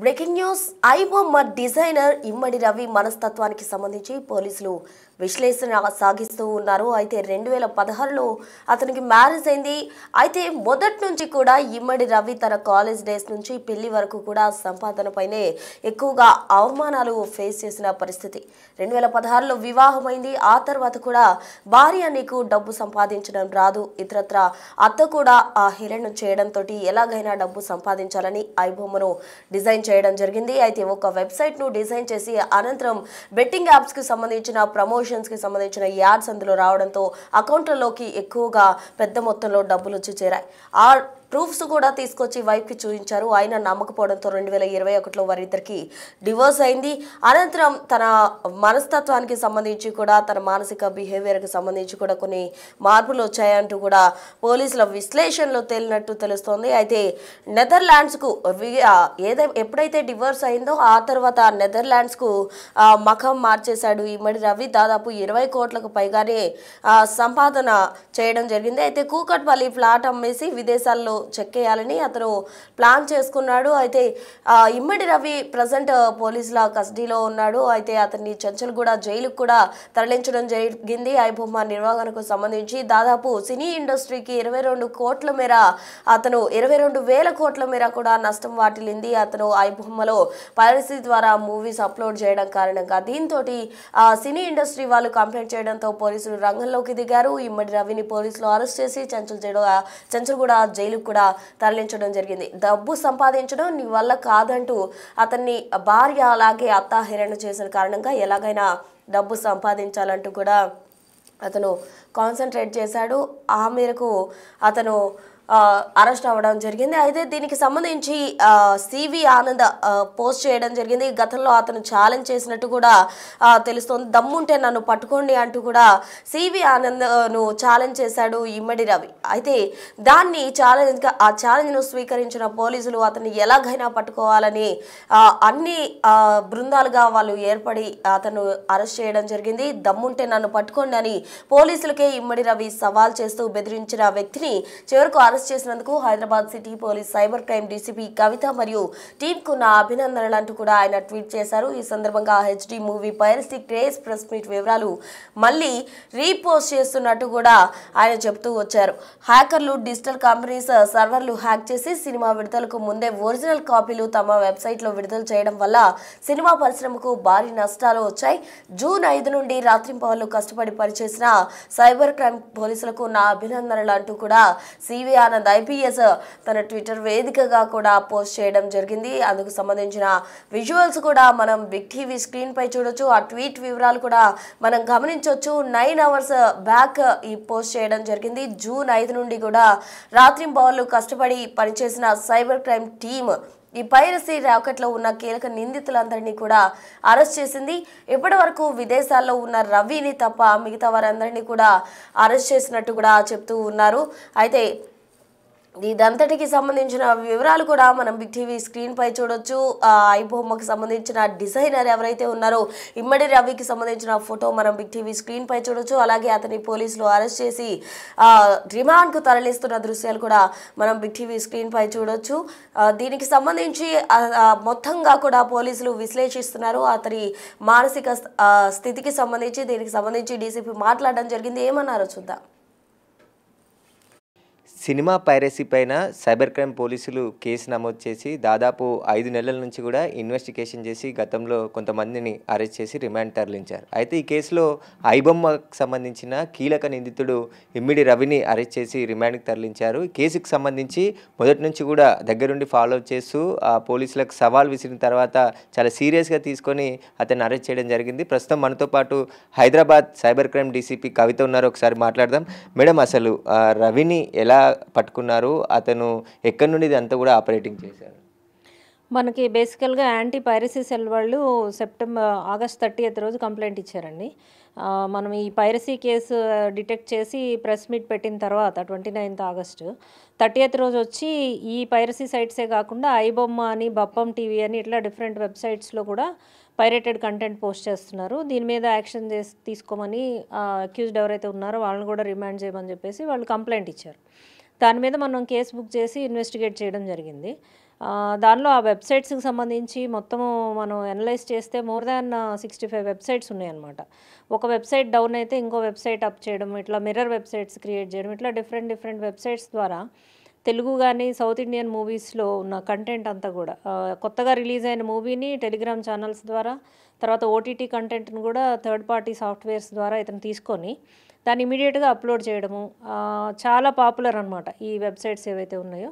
Breaking news iBomma designer ఇమ్మడి రవి మనస్తత్వానికి సంబంధించి పోలీసులు విశ్లేషణ సాగిస్తూ ఉన్నారు. అయితే 2016లో అతనికి మ్యారేజ్ అయింది. అయితే మొదటి నుంచి కూడా ఇమ్మడి రవి తన కాలేజ్ డేస్ నుంచి పెళ్లి వరకు కూడా సంపాదనపైనే ఎక్కువగా అవమానాలు ఫేస్ చేసిన పరిస్థితి. 2016లో వివాహమైంది. ఆ తర్వాత కూడా భార్య నీకు డబ్బు సంపాదించడం రాదు, ఇతరత్ర అత్త కూడా ఆ హీరోయిన్ చేయడంతో ఎలాగైనా డబ్బు సంపాదించాలని ఐబొమ్మను డిజైన్ చేయడం జరిగింది. అయితే ఒక వెబ్సైట్ ను డిజైన్ చేసి అనంతరం బెట్టింగ్ యాప్స్ కి సంబంధించిన ప్రమోషన్స్ కి సంబంధించిన యాడ్స్ అందులో రావడంతో అకౌంట్లలోకి ఎక్కువగా పెద్ద మొత్తంలో డబ్బులు వచ్చి చేరాయి. ఆ ప్రూఫ్స్ కూడా తీసుకొచ్చి వైఫ్కి చూపించారు. ఆయన నమ్మకపోవడంతో 2021లో వారిద్దరికి డివోర్స్ అయింది. అనంతరం తన మనస్తత్వానికి సంబంధించి కూడా తన మానసిక బిహేవియర్కి సంబంధించి కూడా కొన్ని మార్పులు వచ్చాయంటూ కూడా పోలీసుల విశ్లేషణలో తేలినట్టు తెలుస్తోంది. అయితే నెదర్లాండ్స్కు ఎప్పుడైతే డివోర్స్ అయిందో ఆ తర్వాత నెదర్లాండ్స్కు మఖం మార్చేశాడు ఇమ్మడి రవి. దాదాపు 20 కోట్లకు పైగానే సంపాదన చేయడం జరిగింది. అయితే కూకట్పల్లి ఫ్లాట్ అమ్మేసి విదేశాల్లో చెక్కేయాలని అతను ప్లాన్ చేసుకున్నాడు. అయితే ఇమ్మడి రవి ప్రజెంట్ పోలీసుల కస్టడీలో ఉన్నాడు. అయితే అతన్ని చెంచల్గూడ జైలుకు కూడా తరలించడం జరిగింది. ఐబొమ్మ నిర్వహణకు సంబంధించి దాదాపు సినీ ఇండస్ట్రీకి 22 కోట్ల మేర అతను 22,000 కోట్ల మేర కూడా నష్టం వాటిల్లింది. అతను ఐబొమ్మలో పైరసీ ద్వారా మూవీస్ అప్లోడ్ చేయడం కారణంగా దీంతో సినీ ఇండస్ట్రీ వాళ్ళు కంప్లైంట్ చేయడంతో పోలీసులు రంగంలోకి దిగారు. ఇమ్మడి రవిని పోలీసులు అరెస్ట్ చేసి చెంచల్గూడ జైలు కూడా తరలించడం జరిగింది. డబ్బు సంపాదించడం నీ వల్ల కాదంటూ అతన్ని భార్య అలాగే అత్త హేళన చేసిన కారణంగా ఎలాగైనా డబ్బు సంపాదించాలంటూ కూడా అతను కాన్సన్ట్రేట్ చేశాడు. ఆ మేరకు అతను అరెస్ట్ అవ్వడం జరిగింది. అయితే దీనికి సంబంధించి సివి ఆనంద్ పోస్ట్ చేయడం జరిగింది. గతంలో అతను ఛాలెంజ్ చేసినట్టు కూడా తెలుస్తోంది. దమ్ముంటే నన్ను పట్టుకోండి అంటూ కూడా సివి ఆనంద్ను ఛాలెంజ్ చేశాడు ఇమ్మడి రవి. అయితే దాన్ని ఆ ఛాలెంజ్ను స్వీకరించిన పోలీసులు అతన్ని ఎలాగైనా పట్టుకోవాలని అన్ని బృందాలుగా వాళ్ళు ఏర్పడి అతను అరెస్ట్ చేయడం జరిగింది. దమ్ముంటే నన్ను పట్టుకోండి అని పోలీసులకే ఇమ్మడి రవి సవాల్ చేస్తూ బెదిరించిన వ్యక్తిని చివరకు అరెస్ట్ చేసినందుకు Hyderabad city police cyber crime DCP Kavitha మరియు టీంకు నా అభినందనలు అంటూ కూడా ఆయన ట్వీట్ చేశారు. ఈ సందర్భంగా HD movie piracy craze press meet వివరాలు మళ్ళీ రీపోస్ట్ చేస్తున్నట్టు కూడా ఆయన చెబుతూ వచ్చారు. హ్యాకర్లు డిజిటల్ కంపెనీస్ సర్వర్లు హ్యాక్ చేసి సినిమా విడుదలకు ముందే ఒరిజినల్ కాపీలు తమ వెబ్సైట్లో విడుదల చేయడం వల్ల సినిమా పరిశ్రమకు భారీ నష్టాలు వచ్చాయి. జూన్ 5 నుండి రాత్రింపవళ్లు కష్టపడి పనిచేసిన సైబర్ క్రైమ్ పోలీసులకు నా అభినందనలు అంటూ కూడా సివి ఆనంద్ ఐపీఎస్ తన ట్విట్టర్ వేదికగా కూడా పోస్ట్ చేయడం జరిగింది. అందుకు సంబంధించిన విజువల్స్ కూడా మనం బిగ్ టీవీ స్క్రీన్ పై చూడొచ్చు. ఆ ట్వీట్ వివరాలు కూడా మనం గమనించవచ్చు. 9 hours బ్యాక్ ఈ పోస్ట్ చేయడం జరిగింది. జూన్ 5 నుండి కూడా రాత్రింపవళ్లు కష్టపడి పనిచేసిన సైబర్ క్రైమ్ టీమ్ ఈ పైరసీ రాకెట్లో ఉన్న కీలక నిందితులందరినీ కూడా అరెస్ట్ చేసింది. ఇప్పటి వరకు విదేశాల్లో ఉన్న రవిని తప్ప మిగతా వారందరినీ కూడా అరెస్ట్ చేసినట్టు కూడా చెప్తూ ఉన్నారు. అయితే ఇదంతటికి సంబంధించిన వివరాలు కూడా మనం బిగ్ టీవీ స్క్రీన్ పై చూడొచ్చు. ఐబొమ్మకి సంబంధించిన డిజైనర్ ఎవరైతే ఉన్నారో ఇమ్మడి రవికి సంబంధించిన ఫోటో మనం బిగ్ టీవీ స్క్రీన్ పై చూడొచ్చు. అలాగే అతని పోలీసులు అరెస్ట్ చేసి రిమాండ్కు తరలిస్తున్న దృశ్యాలు కూడా మనం బిగ్ టీవీ స్క్రీన్ పై చూడొచ్చు. దీనికి సంబంధించి మొత్తంగా కూడా పోలీసులు విశ్లేషిస్తున్నారు. అతని మానసిక స్థితికి సంబంధించి దీనికి సంబంధించి డీసీపీ మాట్లాడడం జరిగింది. ఏమన్నారో చూద్దాం. సినిమా పైరసీ పైన సైబర్ క్రైమ్ పోలీసులు కేసు నమోదు చేసి దాదాపు 5 నెలల నుంచి కూడా ఇన్వెస్టిగేషన్ చేసి గతంలో కొంతమందిని అరెస్ట్ చేసి రిమాండ్ తరలించారు. అయితే ఈ కేసులో ఐబొమ్మకు సంబంధించిన కీలక నిందితుడు ఇమ్మిడి రవిని అరెస్ట్ చేసి రిమాండ్కి తరలించారు. ఈ కేసుకు సంబంధించి మొదటి నుంచి కూడా దగ్గరుండి ఫాలో చేస్తూ పోలీసులకు సవాల్ విసిరిన తర్వాత చాలా సీరియస్గా తీసుకొని అతన్ని అరెస్ట్ చేయడం జరిగింది. ప్రస్తుతం మనతో పాటు హైదరాబాద్ సైబర్ క్రైమ్ డీసీపీ కవిత ఉన్నారు. ఒకసారి మాట్లాడదాం. మేడం, అసలు రవిని ఎలా పట్టుకున్నారు, అతను ఎక్కడి నుండి ఇదంతా కూడా ఆపరేటింగ్ చేశారు? మనకి బేసికల్గా యాంటీ పైరసీ సెల్ వాళ్ళు ఆగస్ట్ 30th రోజు కంప్లైంట్ ఇచ్చారండి. మనం ఈ పైరసీ కేసు డిటెక్ట్ చేసి ప్రెస్ మీట్ పెట్టిన తర్వాత 29th ఆగస్టు 30th రోజు వచ్చి ఈ పైరసీ సైట్సే కాకుండా ఐబొమ్మ అని, బప్పం టీవీ అని ఇట్లా డిఫరెంట్ వెబ్సైట్స్లో కూడా పైరేటెడ్ కంటెంట్ పోస్ట్ చేస్తున్నారు. దీని మీద యాక్షన్ తీసుకోమని అక్యూజ్డ్ ఎవరైతే ఉన్నారో వాళ్ళని కూడా రిమాండ్ చేయమని చెప్పేసి వాళ్ళు కంప్లైంట్ ఇచ్చారు. దాని మీద మనం కేసు బుక్ చేసి ఇన్వెస్టిగేట్ చేయడం జరిగింది. దానిలో ఆ వెబ్సైట్స్కి సంబంధించి మొత్తము మనం అనలైజ్ చేస్తే మోర్ దాన్ 65 వెబ్సైట్స్ ఉన్నాయన్నమాట. ఒక వెబ్సైట్ డౌన్ అయితే ఇంకో వెబ్సైట్ అప్ చేయడం, ఇట్లా మిర్రర్ వెబ్సైట్స్ క్రియేట్ చేయడం, ఇట్లా డిఫరెంట్ వెబ్సైట్స్ ద్వారా తెలుగు కానీ సౌత్ ఇండియన్ మూవీస్లో ఉన్న కంటెంట్ అంతా కూడా కొత్తగా రిలీజ్ అయిన మూవీని టెలిగ్రామ్ ఛానల్స్ ద్వారా, తర్వాత ఓటీటీ కంటెంట్ని కూడా థర్డ్ పార్టీ సాఫ్ట్వేర్స్ ద్వారా ఇతను తీసుకొని దాన్ని ఇమీడియట్గా అప్లోడ్ చేయడము చాలా పాపులర్ అనమాట ఈ వెబ్సైట్స్ ఏవైతే ఉన్నాయో.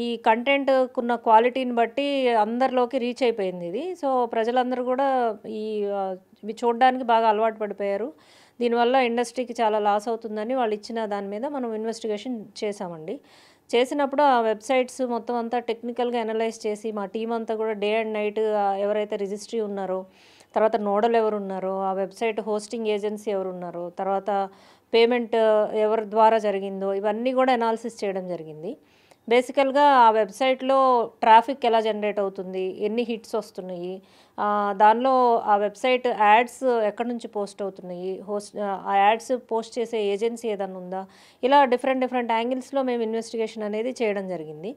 ఈ కంటెంట్కున్న క్వాలిటీని బట్టి అందరిలోకి రీచ్ అయిపోయింది ఇది. సో ప్రజలందరూ కూడా ఇవి చూడడానికి బాగా అలవాటు పడిపోయారు. దీనివల్ల ఇండస్ట్రీకి చాలా లాస్ అవుతుందని వాళ్ళు ఇచ్చిన దాని మీద మనం ఇన్వెస్టిగేషన్ చేసామండి. చేసినప్పుడు ఆ వెబ్సైట్స్ మొత్తం అంతా టెక్నికల్గా అనలైజ్ చేసి మా టీం అంతా కూడా డే అండ్ నైట్ ఎవరైతే రిజిస్ట్రీ ఉన్నారో, తర్వాత నోడల్ ఎవరు ఉన్నారో, ఆ వెబ్సైట్ హోస్టింగ్ ఏజెన్సీ ఎవరు ఉన్నారో, తర్వాత పేమెంట్ ఎవరి ద్వారా జరిగిందో, ఇవన్నీ కూడా అనాలిసిస్ చేయడం జరిగింది. బేసికల్గా ఆ వెబ్సైట్లో ట్రాఫిక్ ఎలా జనరేట్ అవుతుంది, ఎన్ని హిట్స్ వస్తున్నాయి, దానిలో ఆ వెబ్సైట్ యాడ్స్ ఎక్కడి నుంచి పోస్ట్ అవుతున్నాయి, ఆ యాడ్స్ పోస్ట్ చేసే ఏజెన్సీ ఏదైనా ఉందా, ఇలా డిఫరెంట్ యాంగిల్స్లో మేము ఇన్వెస్టిగేషన్ అనేది చేయడం జరిగింది.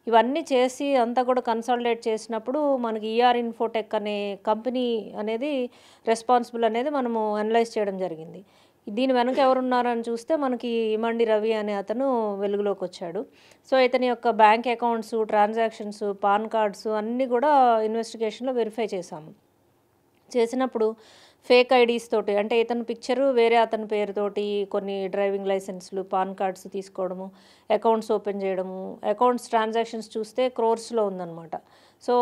ఇవన్నీ చేసి అంతా కూడా కన్సాలిడేట్ చేసినప్పుడు మనకి ఈఆర్ ఇన్ఫోటెక్ అనే కంపెనీ అనేది రెస్పాన్సిబుల్ అనేది మనము అనలైజ్ చేయడం జరిగింది. దీని వెనక ఎవరున్నారని చూస్తే మనకి ఇమండి రవి అనే అతను వెలుగులోకి వచ్చాడు. సో ఇతని యొక్క bank accounts, transactions, pan cards అన్నీ కూడా ఇన్వెస్టిగేషన్లో వెరిఫై చేశాము. చేసినప్పుడు ఫేక్ ఐడీస్ తోటి, అంటే ఇతని పిక్చరు వేరే అతని పేరుతోటి కొన్ని డ్రైవింగ్ లైసెన్స్లు, పాన్ కార్డ్స్ తీసుకోవడము, అకౌంట్స్ ఓపెన్ చేయడము, అకౌంట్స్ ట్రాన్సాక్షన్స్ చూస్తే క్రోర్స్లో ఉందన్నమాట. సో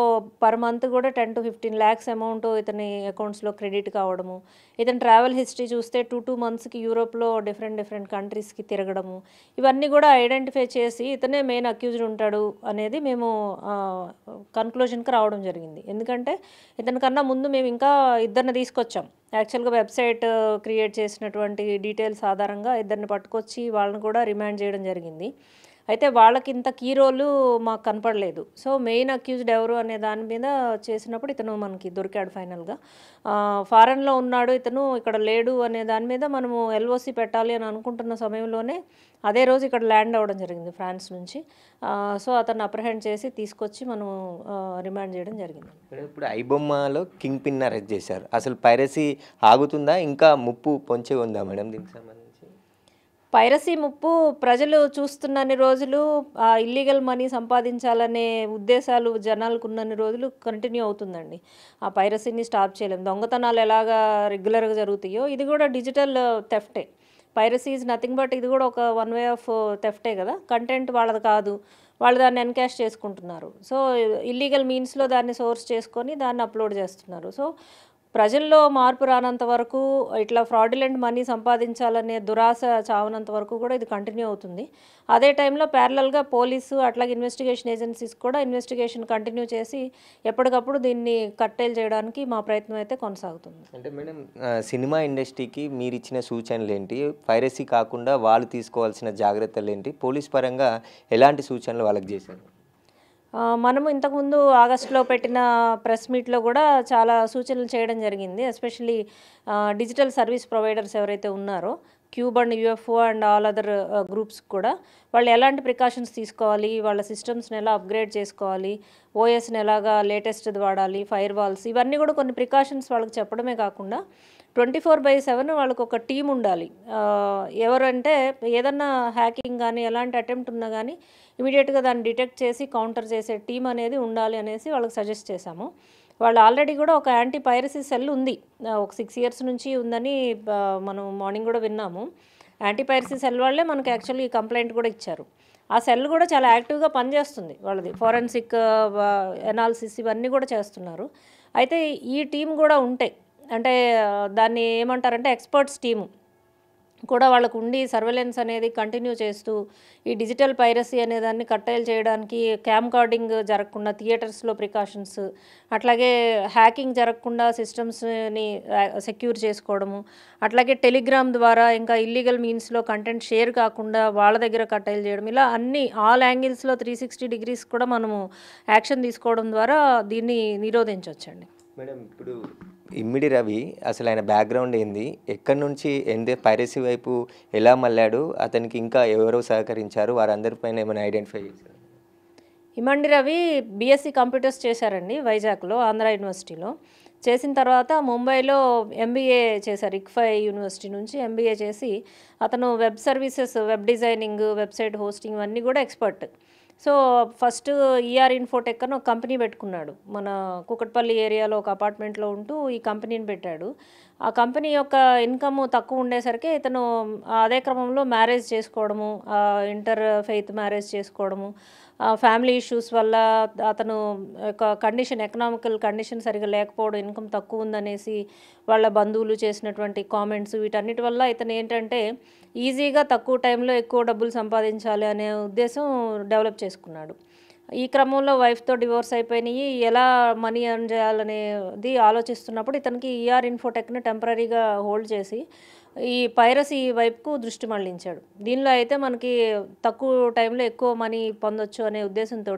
పర్ మంత్ కూడా 10 to 15 lakhs అమౌంట్ ఇతని అకౌంట్స్లో క్రెడిట్ కావడము, ఇతని ట్రావెల్ హిస్టరీ చూస్తే 2 monthsకి యూరోప్లో డిఫరెంట్ కంట్రీస్కి తిరగడము, ఇవన్నీ కూడా ఐడెంటిఫై చేసి ఇతనే మెయిన్ అక్యూజ్డ్ ఉంటాడు అనేది మేము కన్క్లూజన్కి రావడం జరిగింది. ఎందుకంటే ఇతనికన్నా ముందు మేము ఇంకా ఇద్దరిని తీసుకొచ్చాం. యాక్చువల్గా వెబ్సైట్ క్రియేట్ చేసినటువంటి డీటెయిల్స్ ఆధారంగా ఇద్దరిని పట్టుకొచ్చి వాళ్ళని కూడా రిమాండ్ చేయడం జరిగింది. అయితే వాళ్ళకి ఇంత కీ రోలు మాకు కనపడలేదు. సో మెయిన్ అక్యూజ్డ్ ఎవరు అనే దాని మీద చేసినప్పుడు ఇతను మనకి దొరికాడు ఫైనల్గా. ఫారెన్లో ఉన్నాడు ఇతను, ఇక్కడ లేడు అనే దాని మీద మనము ఎల్ఓసి పెట్టాలి అని అనుకుంటున్న సమయంలోనే అదే రోజు ఇక్కడ ల్యాండ్ అవ్వడం జరిగింది ఫ్రాన్స్ నుంచి. సో అతన్ని అప్రహెండ్ చేసి తీసుకొచ్చి మనం రిమాండ్ చేయడం జరిగింది. ఇప్పుడు ఐబొమ్మలో కింగ్ పిన్ అరెస్ట్ చేశారు. అసలు పైరసీ ఆగుతుందా, ఇంకా ముప్పు పొంచి ఉందా మేడం దీనికి సంబంధించి? పైరసీ ముప్పు ప్రజలు చూస్తున్నన్ని రోజులు, ఇల్లీగల్ మనీ సంపాదించాలనే ఉద్దేశాలు జనాలకు ఉన్నన్ని రోజులు కంటిన్యూ అవుతుందండి. ఆ పైరసీని స్టాప్ చేయలేం. దొంగతనాలు ఎలాగా రెగ్యులర్గా జరుగుతాయో ఇది కూడా డిజిటల్ థెఫ్టే. పైరసీ ఈజ్ నథింగ్ బట్ ఇది కూడా ఒక వన్ వే ఆఫ్ థెఫ్టే కదా. కంటెంట్ వాళ్ళది కాదు, వాళ్ళు దాన్ని ఎన్కాష్ చేసుకుంటున్నారు. సో ఇల్లీగల్ మీన్స్లో దాన్ని సోర్స్ చేసుకొని దాన్ని అప్లోడ్ చేస్తున్నారు. సో ప్రజల్లో మార్పు రానంత వరకు, ఇట్లా ఫ్రాడ్యులెంట్ మనీ సంపాదించాలనే దురాశ చావనంత వరకు కూడా ఇది కంటిన్యూ అవుతుంది. అదే టైంలో ప్యారలల్గా పోలీసు అట్లాగే ఇన్వెస్టిగేషన్ ఏజెన్సీస్ కూడా ఇన్వెస్టిగేషన్ కంటిన్యూ చేసి ఎప్పటికప్పుడు దీన్ని కట్టేలు చేయడానికి మా ప్రయత్నం అయితే కొనసాగుతుంది. అంటే మేడం, సినిమా ఇండస్ట్రీకి మీరు ఇచ్చిన సూచనలు ఏంటి, పైరసీ కాకుండా వాళ్ళు తీసుకోవాల్సిన జాగ్రత్తలు ఏంటి, పోలీస్ పరంగా ఎలాంటి సూచనలు వాళ్ళకి చేశారు? మనము ఇంతకుముందు ఆగస్టులో పెట్టిన ప్రెస్ మీట్లో కూడా చాలా సూచనలు చేయడం జరిగింది. ఎస్పెషల్లీ డిజిటల్ సర్వీస్ ప్రొవైడర్స్ ఎవరైతే ఉన్నారో, cube and UFO and all other groups కూడా వాళ్ళు ఎలాంటి ప్రికాషన్స్ తీసుకోవాలి, వాళ్ళ సిస్టమ్స్ని ఎలా అప్గ్రేడ్ చేసుకోవాలి, ఓఎస్ని ఎలాగా లేటెస్ట్ది వాడాలి, ఫైర్ వాల్స్, ఇవన్నీ కూడా కొన్ని ప్రికాషన్స్ వాళ్ళకి చెప్పడమే కాకుండా 24/7 వాళ్ళకు ఒక టీం ఉండాలి. ఎవరంటే ఏదన్నా హ్యాకింగ్ కానీ ఎలాంటి అటెంప్ట్ ఉన్నా కానీ ఇమీడియట్గా దాన్ని డిటెక్ట్ చేసి కౌంటర్ చేసే టీం అనేది ఉండాలి అనేసి వాళ్ళకి సజెస్ట్ చేశాము. వాళ్ళు ఆల్రెడీ కూడా ఒక యాంటీ పైరసీ సెల్ ఉంది, ఒక 6 years నుంచి ఉందని మనం మార్నింగ్ కూడా విన్నాము. యాంటీ పైరసీ సెల్ వాళ్ళే మనకి యాక్చువల్లీ కంప్లైంట్ కూడా ఇచ్చారు. ఆ సెల్ కూడా చాలా యాక్టివ్గా పనిచేస్తుంది, వాళ్ళది ఫోరెన్సిక్ ఎనాలిసిస్ ఇవన్నీ కూడా చేస్తున్నారు. అయితే ఈ టీం కూడా ఉంటే, అంటే దాన్ని ఏమంటారంటే ఎక్స్పర్ట్స్ టీము కూడా వాళ్ళకు ఉండి సర్వేలెన్స్ అనేది కంటిన్యూ చేస్తూ ఈ డిజిటల్ పైరసీ అనే దాన్ని కట్టేలు చేయడానికి క్యామ్ కార్డింగ్ జరగకుండా థియేటర్స్లో ప్రికాషన్స్, అట్లాగే హ్యాకింగ్ జరగకుండా సిస్టమ్స్ని సెక్యూర్ చేసుకోవడము, అట్లాగే టెలిగ్రామ్ ద్వారా ఇంకా ఇల్లీగల్ మీన్స్లో కంటెంట్ షేర్ కాకుండా వాళ్ళ దగ్గర కట్టేలు చేయడం, ఇలా అన్ని ఆల్ యాంగిల్స్లో 360 degrees కూడా మనము యాక్షన్ తీసుకోవడం ద్వారా దీన్ని నిరోధించవచ్చండి. మేడం, ఇప్పుడు ఇమ్మిడి రవి అసలు ఆయన బ్యాక్గ్రౌండ్ ఏంది, ఎక్కడి నుంచి పైరసీ వైపు ఎలా మళ్ళాడు, అతనికి ఇంకా ఎవరో సహకరించారు, వారందరిపైన ఏమైనా ఐడెంటిఫై చేశారు? ఇమండి రవి బీఎస్సీ కంప్యూటర్స్ చేశారండి వైజాగ్లో, ఆంధ్ర యూనివర్సిటీలో. చేసిన తర్వాత ముంబైలో ఎంబీఏ చేశారు. ఇక్ఫై యూనివర్సిటీ నుంచి ఎంబీఏ చేసి అతను web services, web designing, website hosting ఇవన్నీ కూడా expert. So first ER Infotech అని ఒక కంపెనీ పెట్టుకున్నాడు. మన కూకట్పల్లి ఏరియాలో ఒక అపార్ట్మెంట్లో ఉంటూ ఈ కంపెనీని పెట్టాడు. ఆ కంపెనీ యొక్క ఇన్కమ్ తక్కువ ఉండేసరికి ఇతను అదే క్రమంలో మ్యారేజ్ చేసుకోవడము, ఇంటర్ ఫెయిత్ మ్యారేజ్ చేసుకోవడము, ఫ్యామిలీ ఇష్యూస్ వల్ల అతను యొక్క కండిషన్, ఎకనామికల్ కండిషన్ సరిగా లేకపోవడం, ఇన్కమ్ తక్కువ ఉందనేసి వాళ్ళ బంధువులు చేసినటువంటి కామెంట్స్, వీటన్నిటి వల్ల ఇతను ఏంటంటే ఈజీగా తక్కువ టైంలో ఎక్కువ డబ్బులు సంపాదించాలి అనే ఉద్దేశం డెవలప్ చేసుకున్నాడు. ఈ క్రమంలో వైఫ్తో డివోర్స్ అయిపోయినాయి. ఎలా మనీ ఎర్న్ చేయాలనేది ఆలోచిస్తున్నప్పుడు ఇతనికి ఈఆర్ ఇన్ఫోటెక్ని టెంపరీగా హోల్డ్ చేసి ఈ పైరసీ వైపుకు దృష్టి మళ్లించాడు. దీనిలో అయితే మనకి తక్కువ టైంలో ఎక్కువ మనీ పొందొచ్చు అనే ఉద్దేశంతో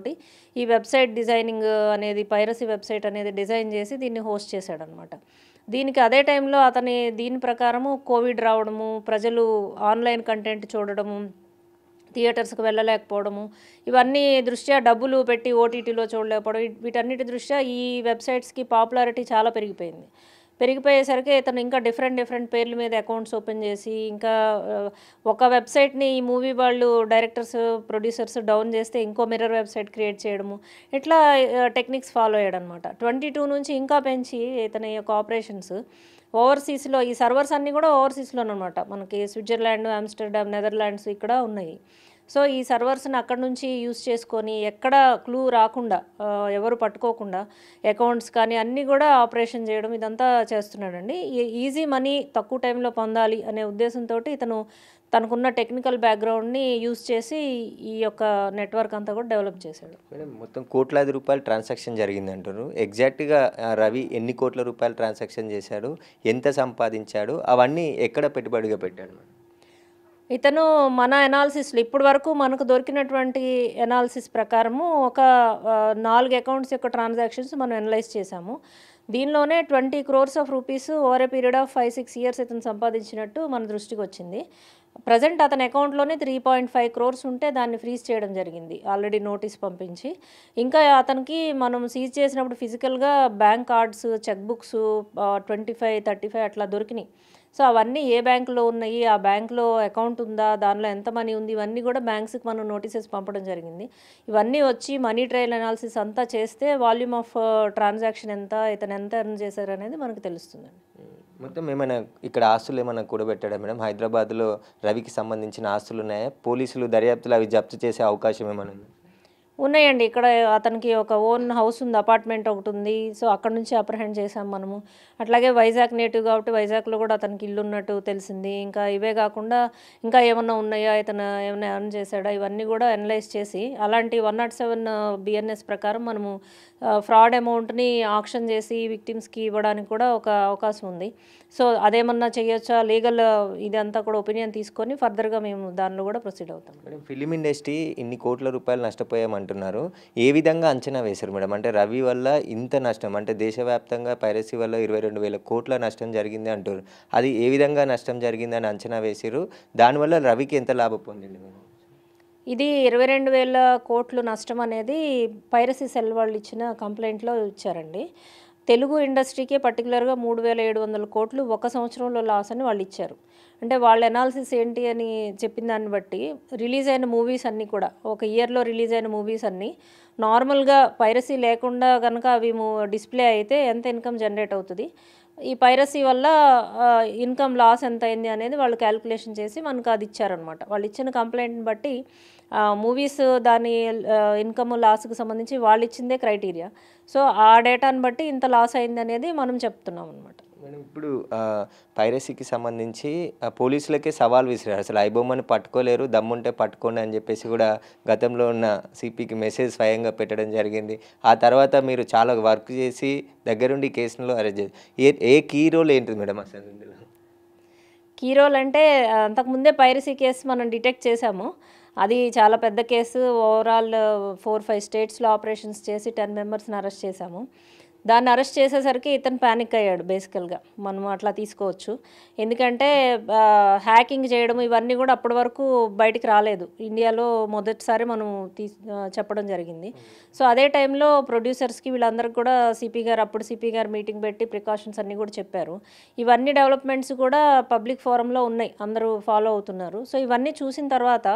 ఈ వెబ్సైట్ డిజైనింగ్ అనేది, పైరసీ వెబ్సైట్ అనేది డిజైన్ చేసి దీన్ని హోస్ట్ చేశాడనమాట. దీనికి అదే టైంలో దీని ప్రకారము కోవిడ్ రావడము, ప్రజలు ఆన్లైన్ కంటెంట్ చూడడము, థియేటర్స్కి వెళ్ళలేకపోవడము, ఇవన్నీ దృష్ట్యా డబ్బులు పెట్టి ఓటీటీలో చూడలేకపోవడం, వీటన్నిటి దృష్ట్యా ఈ వెబ్సైట్స్కి పాపులారిటీ చాలా పెరిగిపోయేసరికి ఇతను ఇంకా డిఫరెంట్ పేర్ల మీద అకౌంట్స్ ఓపెన్ చేసి, ఇంకా ఒక వెబ్సైట్ని ఈ మూవీ వాళ్ళు డైరెక్టర్స్, ప్రొడ్యూసర్స్ డౌన్ చేస్తే ఇంకో మిర్రర్ వెబ్సైట్ క్రియేట్ చేయడము, ఇట్లా టెక్నిక్స్ ఫాలో అయ్యాడనమాట. 22 నుంచి ఇంకా పెంచి ఇతని యొక్క ఆపరేషన్స్ ఓవర్సీస్లో, ఈ సర్వర్స్ అన్నీ కూడా ఓవర్సీస్లోనమాట. మనకి స్విట్జర్లాండ్, ఆమ్స్టర్డామ్, నెదర్లాండ్స్ ఇక్కడ ఉన్నాయి. సో ఈ సర్వర్స్ని అక్కడ నుంచి యూస్ చేసుకొని ఎక్కడ క్లూ రాకుండా, ఎవరు పట్టుకోకుండా అకౌంట్స్ కానీ అన్నీ కూడా ఆపరేషన్ చేయడం, ఇదంతా చేస్తున్నాడండి. ఈజీ మనీ తక్కువ టైంలో పొందాలి అనే ఉద్దేశంతో ఇతను తనకున్న టెక్నికల్ బ్యాక్గ్రౌండ్ని యూస్ చేసి ఈ యొక్క నెట్వర్క్ అంతా కూడా డెవలప్ చేశాడు. మేడం, మొత్తం కోట్లాది రూపాయలు ట్రాన్సాక్షన్ జరిగింది అంటారు. ఎగ్జాక్ట్గా రవి ఎన్ని కోట్ల రూపాయలు ట్రాన్సాక్షన్ చేశాడు, ఎంత సంపాదించాడు, అవన్నీ ఎక్కడ పెట్టుబడిగా పెట్టాడు? ఇతను మన ఎనాలిసిస్లో ఇప్పటి వరకు మనకు దొరికినటువంటి ఎనాలిసిస్ ప్రకారము ఒక 4 అకౌంట్స్ యొక్క ట్రాన్సాక్షన్స్ మనం అనలైజ్ చేశాము. దీనిలోనే 20 crores of rupees over a period of 5-6 years ఇతను సంపాదించినట్టు మన దృష్టికి వచ్చింది. ప్రజెంట్ అతని అకౌంట్లోనే 3.5 crores ఉంటే దాన్ని ఫ్రీజ్ చేయడం జరిగింది, ఆల్రెడీ నోటీస్ పంపించి. ఇంకా అతనికి మనం సీజ్ చేసినప్పుడు ఫిజికల్గా బ్యాంక్ కార్డ్స్, చెక్ బుక్స్ 25-35 అట్లా దొరికినాయి. సో అవన్నీ ఏ బ్యాంకులో ఉన్నాయి, ఆ బ్యాంకులో అకౌంట్ ఉందా, దానిలో ఎంత మనీ ఉంది, ఇవన్నీ కూడా బ్యాంక్స్కి మనం నోటీసెస్ పంపడం జరిగింది. ఇవన్నీ వచ్చి మనీ ట్రయల్ అనాలిసిస్ అంతా చేస్తే వాల్యూమ్ ఆఫ్ ట్రాన్సాక్షన్ ఎంత, ఇతను ఎంత ఎర్న్ చేశారు అనేది మనకు తెలుస్తుందండి. మొత్తం ఏమైనా ఇక్కడ ఆస్తులు ఏమైనా కూడబెట్టాడా మేడం? హైదరాబాద్లో రవికి సంబంధించిన ఆస్తులు ఉన్నాయా? పోలీసులు దర్యాప్తులు అవి జప్తు చేసే అవకాశం ఏమైనా ఉంది? ఉన్నాయండి. ఇక్కడ అతనికి ఒక ఓన్ హౌస్ ఉంది, అపార్ట్మెంట్ ఒకటి ఉంది. సో అక్కడ నుంచి అప్రహెండ్ చేసాం మనము. అట్లాగే వైజాగ్ నేటివ్ కాబట్టి వైజాగ్లో కూడా అతనికి ఇల్లు ఉన్నట్టు తెలిసింది. ఇంకా ఇవే కాకుండా ఇంకా ఏమన్నా ఉన్నాయా, ఇతను ఏమైనా ఎర్న్ చేశాడా, ఇవన్నీ కూడా అనలైజ్ చేసి అలాంటి 107 BNS ప్రకారం మనము ఫ్రాడ్ అమౌంట్ని ఆక్షన్ చేసి విక్టిమ్స్కి ఇవ్వడానికి కూడా ఒక అవకాశం ఉంది. సో అదేమన్నా చేయొచ్చా, లీగల్ ఇదంతా కూడా ఒపీనియన్ తీసుకొని ఫర్దర్గా మేము దానిలో కూడా ప్రొసీడ్ అవుతాం. మేడం, ఫిలిం ఇండస్ట్రీ ఇన్ని కోట్ల రూపాయలు నష్టపోయామంటున్నారు. ఏ విధంగా అంచనా వేశారు మేడం? అంటే రవి వల్ల ఇంత నష్టం, అంటే దేశవ్యాప్తంగా పైరసీ వల్ల 22,000 కోట్ల నష్టం జరిగింది అంటారు. అది ఏ విధంగా నష్టం జరిగిందని అంచనా వేశారు? దానివల్ల రవికి ఎంత లాభం పొందింది మేడం? ఇది 22,000 కోట్లు నష్టం అనేది పైరసీ సెల్ వాళ్ళు ఇచ్చిన కంప్లైంట్లో ఇచ్చారండి. తెలుగు ఇండస్ట్రీకే పర్టికులర్గా 3,700 కోట్లు ఒక సంవత్సరంలో లాస్ అని వాళ్ళు ఇచ్చారు. అంటే వాళ్ళ ఎనాలిసిస్ ఏంటి అని చెప్పిన దాన్ని బట్టి రిలీజ్ అయిన మూవీస్ అన్నీ కూడా, ఒక ఇయర్లో రిలీజ్ అయిన మూవీస్ అన్నీ నార్మల్గా పైరసీ లేకుండా కనుక అవి డిస్ప్లే అయితే ఎంత ఇన్కమ్ జనరేట్ అవుతుంది, ఈ పైరసీ వల్ల ఇన్కమ్ లాస్ ఎంత అయింది అనేది వాళ్ళు క్యాలిక్యులేషన్ చేసి మనకు అది ఇచ్చారనమాట. వాళ్ళు ఇచ్చిన కంప్లైంట్ని బట్టి మూవీస్ దాని ఇన్కమ్ లాస్కి సంబంధించి వాళ్ళు ఇచ్చిందే క్రైటీరియా. సో ఆ డేటాని బట్టి ఇంత లాస్ అయింది అనేది మనం చెప్తున్నాం అనమాట. మేడం, ఇప్పుడు పైరసీకి సంబంధించి పోలీసులకే సవాల్ విసిరారు. అసలు ఐబొమ్మని పట్టుకోలేరు, దమ్ముంటే పట్టుకోండి అని చెప్పేసి కూడా గతంలో ఉన్న సిపికి మెసేజ్ స్వయంగా పెట్టడం జరిగింది. ఆ తర్వాత మీరు చాలా వర్క్ చేసి దగ్గరుండి కేసులో అరెస్ట్ చేసి ఏ కీ రోల్ ఏంటిది మేడం అసలు ఇందులో? కీ రోల్ అంటే అంతకుముందే పైరసీ కేసు మనం డిటెక్ట్ చేశాము. అది చాలా పెద్ద కేసు. ఓవరాల్ 4-5 స్టేట్స్లో ఆపరేషన్స్ చేసి 10 మెంబర్స్ని అరెస్ట్ చేశాము. దాన్ని అరెస్ట్ చేసేసరికి ఇతను ప్యానిక్ అయ్యాడు బేసికల్గా. మనం అట్లా తీసుకోవచ్చు. ఎందుకంటే హ్యాకింగ్ చేయడం ఇవన్నీ కూడా అప్పటి వరకు బయటికి రాలేదు. ఇండియాలో మొదటిసారి మనం చెప్పడం జరిగింది. సో అదే టైంలో ప్రొడ్యూసర్స్కి వీళ్ళందరికీ కూడా అప్పుడు సిపి గారు మీటింగ్ పెట్టి ప్రికాషన్స్ అన్నీ కూడా చెప్పారు. ఇవన్నీ డెవలప్మెంట్స్ కూడా పబ్లిక్ ఫోరంలో ఉన్నాయి, అందరూ ఫాలో అవుతున్నారు. సో ఇవన్నీ చూసిన తర్వాత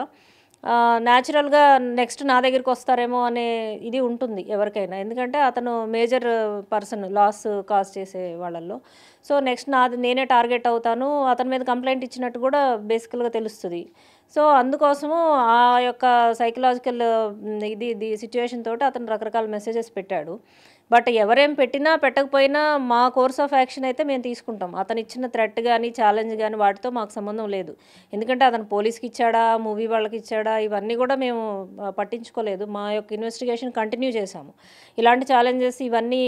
న్యాచురల్గా నెక్స్ట్ నా దగ్గరికి వస్తారేమో అనే ఇది ఉంటుంది ఎవరికైనా. ఎందుకంటే అతను మేజర్ పర్సన్ లాస్ కాజ్ చేసే వాళ్ళల్లో. సో నెక్స్ట్ నేనే టార్గెట్ అవుతాను, అతని మీద కంప్లైంట్ ఇచ్చినట్టు కూడా బేసికల్గా తెలుస్తుంది. సో అందుకోసము ఆ యొక్క సైకలాజికల్ ఇది సిచ్యువేషన్ తోటి అతను రకరకాల మెసేజెస్ పెట్టాడు. బట్ ఎవరేం పెట్టినా పెట్టకపోయినా మా కోర్స్ ఆఫ్ యాక్షన్ అయితే మేము తీసుకుంటాం. అతను ఇచ్చిన థ్రెట్ కానీ ఛాలెంజ్ కానీ వాటితో మాకు సంబంధం లేదు. ఎందుకంటే అతను పోలీస్కి ఇచ్చాడా, మూవీ వాళ్ళకి ఇచ్చాడా, ఇవన్నీ కూడా మేము పట్టించుకోలేదు. మా యొక్క ఇన్వెస్టిగేషన్ కంటిన్యూ చేశాము. ఇలాంటి ఛాలెంజెస్ ఇవన్నీ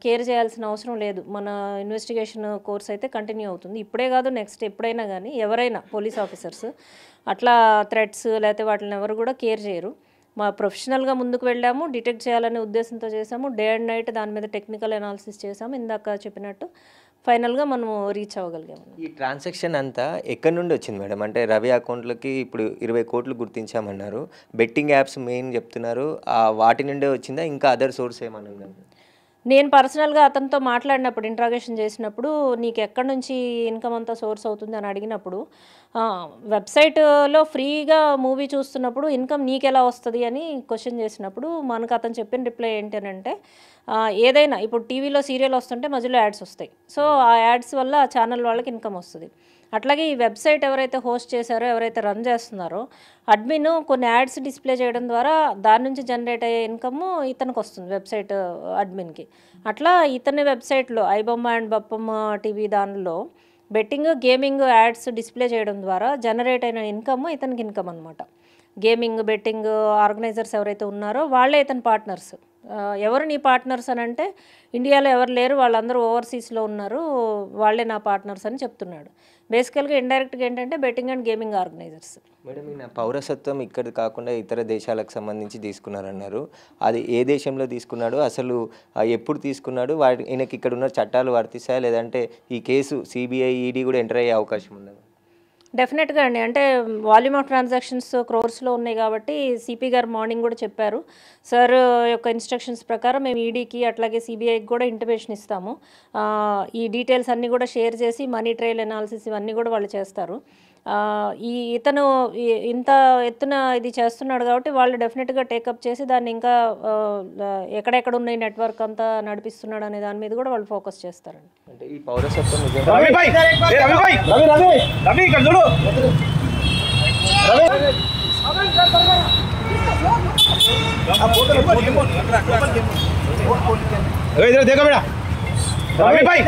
కేర్ చేయాల్సిన అవసరం లేదు. మన ఇన్వెస్టిగేషన్ కోర్స్ అయితే కంటిన్యూ అవుతుంది. ఇప్పుడే కాదు, నెక్స్ట్ ఎప్పుడైనా కానీ ఎవరైనా పోలీస్ ఆఫీసర్స్ అట్లా థ్రెట్స్ లేకపోతే వాటిని ఎవరు కూడా కేర్ చేయరు. మా ప్రొఫెషనల్గా ముందుకు వెళ్ళాము, డిటెక్ట్ చేయాలనే ఉద్దేశంతో చేసాము. డే అండ్ నైట్ దాని మీద టెక్నికల్ అనాలిసిస్ చేసాము. ఇందాక చెప్పినట్టు ఫైనల్గా మనము రీచ్ అవ్వగలిగాము. ఈ ట్రాన్సాక్షన్ అంతా ఎక్కడి నుండి వచ్చింది మేడం? అంటే రవి అకౌంట్లకి ఇప్పుడు 20 కోట్లు గుర్తించామన్నారు. బెట్టింగ్ యాప్స్ మెయిన్ చెప్తున్నారు, వాటి నుండే వచ్చిందా, ఇంకా అదర్ సోర్స్ ఏమన్నా ఉందా? నేను పర్సనల్గా అతనితో మాట్లాడినప్పుడు, ఇంట్రాగేషన్ చేసినప్పుడు, నీకు ఎక్కడి నుంచి ఇన్కమ్ అంతా సోర్స్ అవుతుంది అని అడిగినప్పుడు, వెబ్సైట్లో ఫ్రీగా మూవీ చూస్తున్నప్పుడు ఇన్కమ్ నీకు ఎలా వస్తుంది అని క్వశ్చన్ చేసినప్పుడు మనకు అతను చెప్పిన రిప్లై ఏంటంటే, ఏదైనా ఇప్పుడు టీవీలో సీరియల్ వస్తుంటే మధ్యలో యాడ్స్ వస్తాయి. సో ఆ యాడ్స్ వల్ల ఆ ఛానల్ వాళ్ళకి ఇన్కమ్ వస్తుంది. అట్లాగే ఈ వెబ్సైట్ ఎవరైతే హోస్ట్ చేశారో, ఎవరైతే రన్ చేస్తున్నారో, అడ్మిన్ కొన్ని యాడ్స్ డిస్ప్లే చేయడం ద్వారా దాని నుంచి జనరేట్ అయ్యే ఇన్కమ్ ఇతనికి వస్తుంది, వెబ్సైట్ అడ్మిన్కి. అట్లా ఇతని వెబ్సైట్లో ఐబొమ్మ అండ్ బప్పమ్మ టీవీ దానిలో బెట్టింగ్, గేమింగ్ యాడ్స్ డిస్ప్లే చేయడం ద్వారా జనరేట్ అయిన ఇన్కమ్ ఇతనికి ఇన్కమ్ అనమాట. గేమింగ్, బెట్టింగ్ ఆర్గనైజర్స్ ఎవరైతే ఉన్నారో వాళ్ళే ఇతని పార్ట్నర్స్. ఎవరు నీ పార్ట్నర్స్ అని అంటే, ఇండియాలో ఎవరు లేరు, వాళ్ళందరూ ఓవర్సీస్లో ఉన్నారు, వాళ్ళే నా పార్ట్నర్స్ అని చెప్తున్నాడు. బేసికల్గా ఇండైరెక్ట్గా ఏంటంటే betting and gaming organisers. Madam, ఈయన పౌరసత్వం ఇక్కడ కాకుండా ఇతర దేశాలకు సంబంధించి తీసుకున్నారన్నారు. అది ఏ దేశంలో తీసుకున్నాడు, అసలు ఎప్పుడు తీసుకున్నాడు, ఈయనకి ఇక్కడ ఉన్న చట్టాలు వర్తిస్తాయా, లేదంటే ఈ కేసు సిబిఐ, ఈడీ కూడా ఎంటర్ అయ్యే అవకాశం ఉందా? డెఫినెట్గా అండి. అంటే వాల్యూమ్ ఆఫ్ ట్రాన్సాక్షన్స్ క్రోర్స్లో ఉన్నాయి కాబట్టి సిపి గారు మార్నింగ్ కూడా చెప్పారు, సార్ యొక్క ఇన్స్ట్రక్షన్స్ ప్రకారం మేము ఈడీకి అట్లాగే సిబిఐకి కూడా ఇంటిమేషన్ ఇస్తాము, ఈ డీటెయిల్స్ అన్నీ కూడా షేర్ చేసి మనీ ట్రయల్ అనాలిసిస్ ఇవన్నీ కూడా వాళ్ళు చేస్తారు. ఇతను ఇంత ఎత్తున ఇది చేస్తున్నాడు కాబట్టి వాళ్ళు డెఫినెట్గా టేకప్ చేసి దాన్ని ఇంకా ఎక్కడెక్కడ ఉన్న నెట్వర్క్ అంతా నడిపిస్తున్నాడు అనే దాని మీద కూడా వాళ్ళు ఫోకస్ చేస్తారండి. అంటే ఈ పౌరసత్వం देखो बेटा रवि भाई